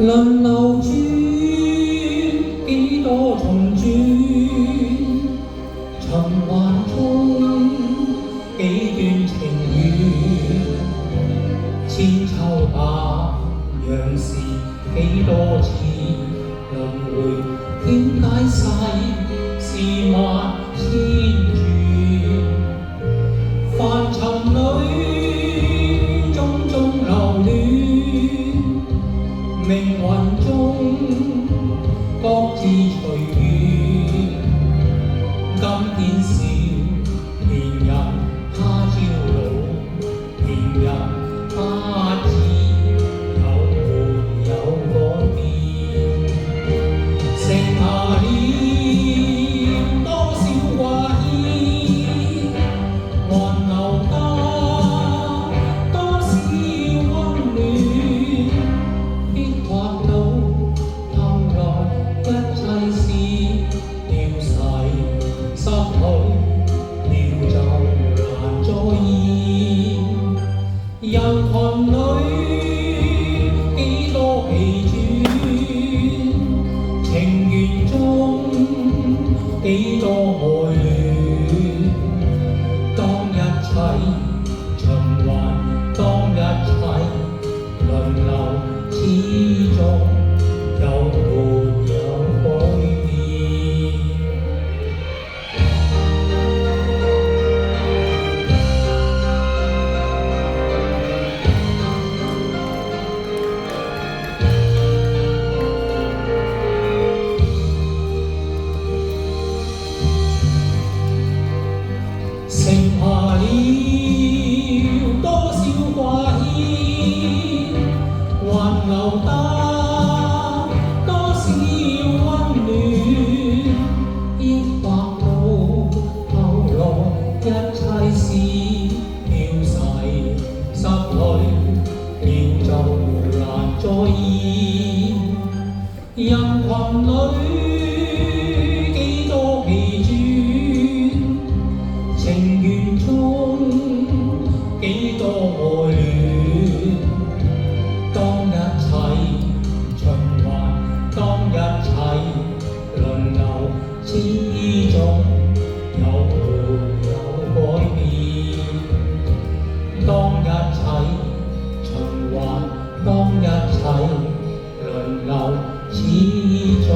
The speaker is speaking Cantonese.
輪流轉，幾多重轉，循環中幾段情緣，千秋百樣事幾多次輪迴，點解世事萬千轉？凡塵裏種種流亂，命運中各自隨緣。今天少年人，他朝老年人，不知有沒有改變。剩下了多少掛牽，還留得多少溫暖。必劃到後來一切事掉逝，失去了就難再現。人群裏幾多疲倦，情緣中幾多愛戀。當一切循環，當一切輪流，始終有沒有改變？剩下了多少掛牽，還留得多少溫暖。抑或到後來一切事掉逝，失去了就難再現。人群裏幾多疲倦，情緣中幾多愛戀。當一切循環，當一切輪流，始終有沒有改變？當一切循環，當一切輪流，始終